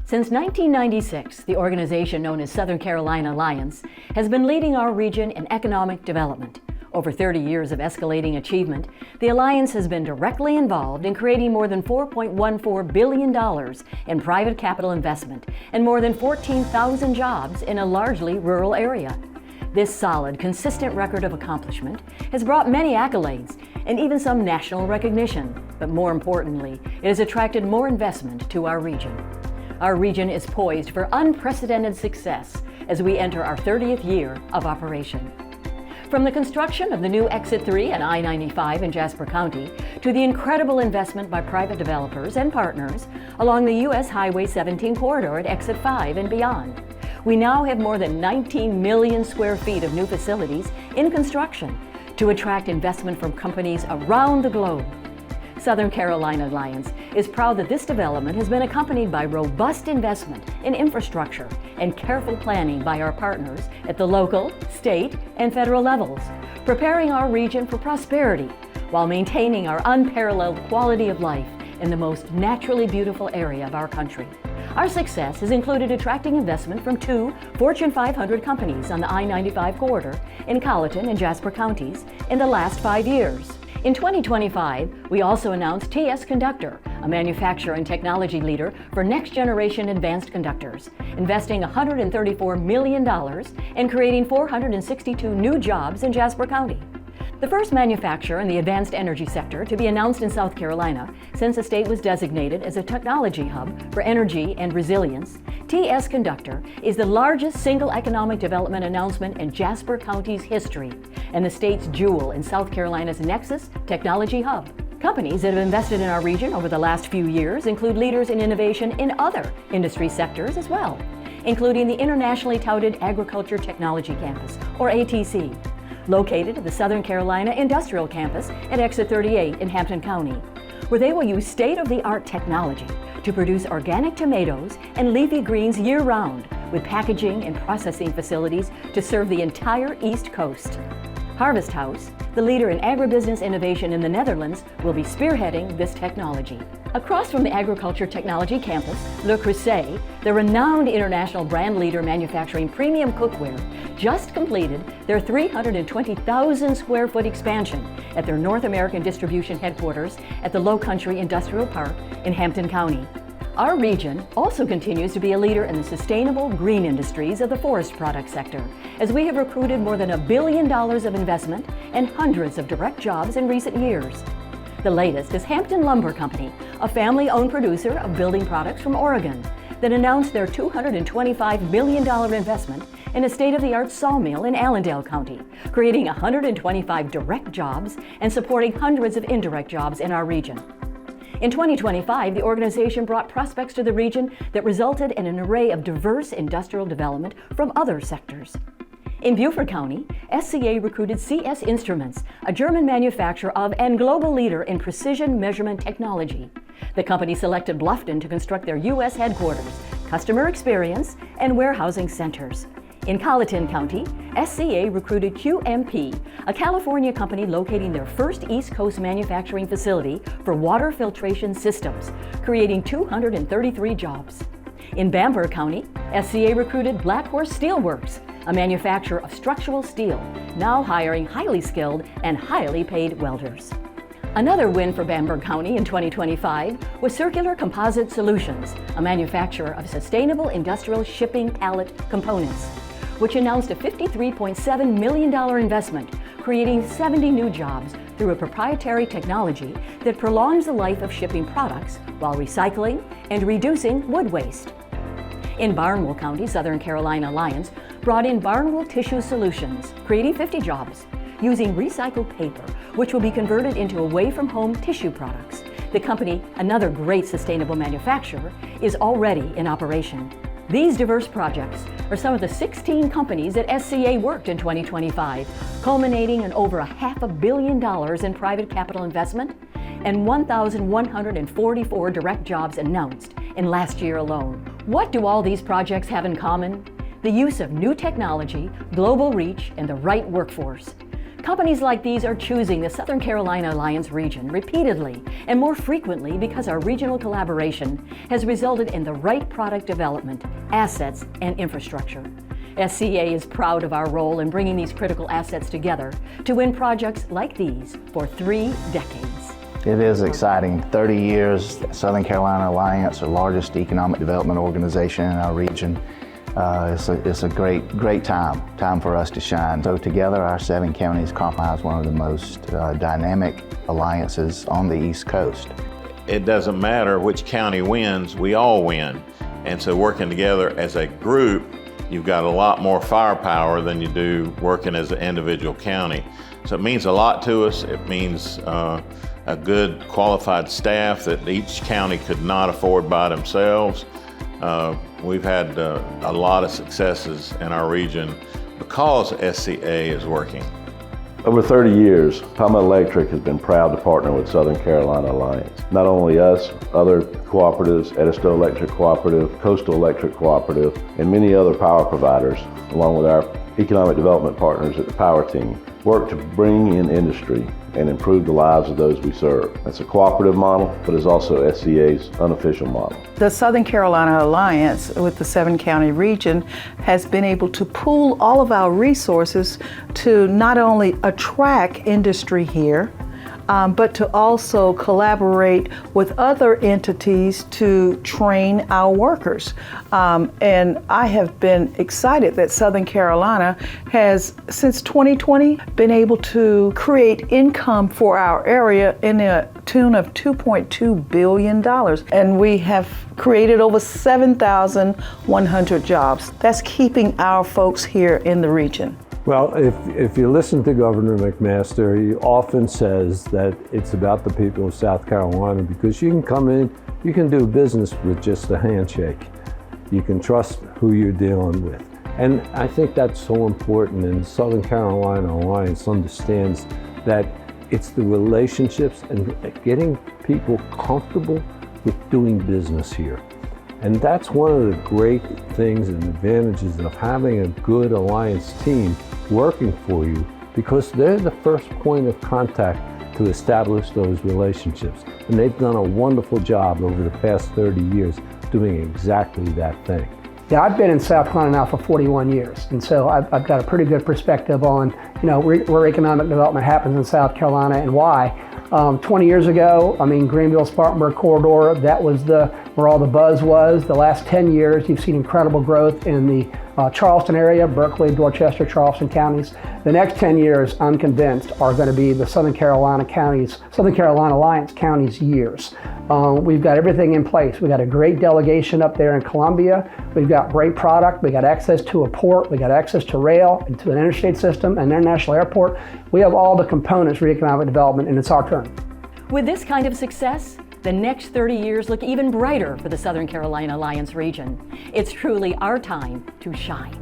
Since 1996, the organization known as Southern Carolina Alliance has been leading our region in economic development. Over 30 years of escalating achievement, the Alliance has been directly involved in creating more than $4.14 billion in private capital investment and more than 14,000 jobs in a largely rural area. This solid, consistent record of accomplishment has brought many accolades and even some national recognition, but more importantly, it has attracted more investment to our region. Our region is poised for unprecedented success as we enter our 30th year of operation. From the construction of the new Exit 3 and I-95 in Jasper County to the incredible investment by private developers and partners along the U.S. Highway 17 corridor at Exit 5 and beyond, we now have more than 19 million square feet of new facilities in construction to attract investment from companies around the globe. Southern Carolina Alliance is proud that this development has been accompanied by robust investment in infrastructure and careful planning by our partners at the local, state, and federal levels, preparing our region for prosperity while maintaining our unparalleled quality of life in the most naturally beautiful area of our country. Our success has included attracting investment from 2 Fortune 500 companies on the I-95 corridor in Colleton and Jasper counties in the last 5 years. In 2025, we also announced TS Conductor, a manufacturer and technology leader for next-generation advanced conductors, investing $134 million and creating 462 new jobs in Jasper County. The first manufacturer in the advanced energy sector to be announced in South Carolina since the state was designated as a technology hub for energy and resilience, TS Conductor is the largest single economic development announcement in Jasper County's history and the state's jewel in South Carolina's Nexus Technology Hub. Companies that have invested in our region over the last few years include leaders in innovation in other industry sectors as well, including the internationally touted Agriculture Technology Campus, or ATC, located at the Southern Carolina Industrial Campus at Exit 38 in Hampton County, where they will use state-of-the-art technology to produce organic tomatoes and leafy greens year-round, with packaging and processing facilities to serve the entire East Coast. Harvest House, the leader in agribusiness innovation in the Netherlands, will be spearheading this technology. Across from the Agriculture Technology Campus, Le Creuset, the renowned international brand leader manufacturing premium cookware, just completed their 320,000 square foot expansion at their North American distribution headquarters at the Low Country Industrial Park in Hampton County. Our region also continues to be a leader in the sustainable green industries of the forest product sector, as we have recruited more than $1 billion of investment and hundreds of direct jobs in recent years. The latest is Hampton Lumber Company, a family-owned producer of building products from Oregon, that announced their $225 million investment in a state-of-the-art sawmill in Allendale County, creating 125 direct jobs and supporting hundreds of indirect jobs in our region. In 2025, the organization brought prospects to the region that resulted in an array of diverse industrial development from other sectors. In Beaufort County, SCA recruited CS Instruments, a German manufacturer of and global leader in precision measurement technology. The company selected Bluffton to construct their U.S. headquarters, customer experience, and warehousing centers. In Colleton County, SCA recruited QMP, a California company locating their first East Coast manufacturing facility for water filtration systems, creating 233 jobs. In Bamberg County, SCA recruited Black Horse Steelworks, a manufacturer of structural steel, now hiring highly skilled and highly paid welders. Another win for Bamberg County in 2025 was Circular Composite Solutions, a manufacturer of sustainable industrial shipping pallet components, which announced a $53.7 million investment, creating 70 new jobs through a proprietary technology that prolongs the life of shipping products while recycling and reducing wood waste. In Barnwell County, Southern Carolina Alliance brought in Barnwell Tissue Solutions, creating 50 jobs, using recycled paper, which will be converted into away-from-home tissue products. The company, another great sustainable manufacturer, is already in operation. These diverse projects are some of the 16 companies that SCA worked in 2025, culminating in over $500 million in private capital investment and 1,144 direct jobs announced in last year alone. What do all these projects have in common? The use of new technology, global reach, and the right workforce. Companies like these are choosing the Southern Carolina Alliance region repeatedly and more frequently because our regional collaboration has resulted in the right product development, assets, and infrastructure. SCA is proud of our role in bringing these critical assets together to win projects like these for 3 decades. It is exciting. 30 years, Southern Carolina Alliance, the largest economic development organization in our region. It's a great time for us to shine. So together, our 7 counties comprise one of the most dynamic alliances on the East Coast. It doesn't matter which county wins, we all win. And so working together as a group, you've got a lot more firepower than you do working as an individual county. So it means a lot to us. It means a good qualified staff that each county could not afford by themselves. We've had a lot of successes in our region because SCA is working. Over 30 years, Palmetto Electric has been proud to partner with Southern Carolina Alliance. Not only us, other cooperatives, Edisto Electric Cooperative, Coastal Electric Cooperative, and many other power providers, along with our economic development partners at the Power Team, work to bring in industry and improve the lives of those we serve. That's a cooperative model, but it's also SCA's unofficial model. The Southern Carolina Alliance with the 7-county region has been able to pool all of our resources to not only attract industry here, but to also collaborate with other entities to train our workers. And I have been excited that Southern Carolina has, since 2020, been able to create income for our area in a tune of $2.2 billion. And we have created over 7,100 jobs. That's keeping our folks here in the region. Well, if you listen to Governor McMaster, he often says that it's about the people of South Carolina because you can come in, you can do business with just a handshake. You can trust who you're dealing with. And I think that's so important, and Southern Carolina Alliance understands that it's the relationships and getting people comfortable with doing business here. And that's one of the great things and advantages of having a good alliance team working for you, because they're the first point of contact to establish those relationships. And they've done a wonderful job over the past 30 years doing exactly that thing. Yeah, I've been in South Carolina now for 41 years, and so I've got a pretty good perspective on, where economic development happens in South Carolina and why. 20 years ago, Greenville-Spartanburg corridor, that was where all the buzz was. The last 10 years, you've seen incredible growth in the Charleston area, Berkeley, Dorchester, Charleston counties. The next 10 years, I'm convinced, are going to be the Southern Carolina Alliance counties years. We've got everything in place. We've got a great delegation up there in Columbia. We've got great product. We got access to a port. We got access to rail and to an interstate system and international airport. We have all the components for economic development, and it's our turn. With this kind of success, the next 30 years look even brighter for the Southern Carolina Alliance region. It's truly our time to shine.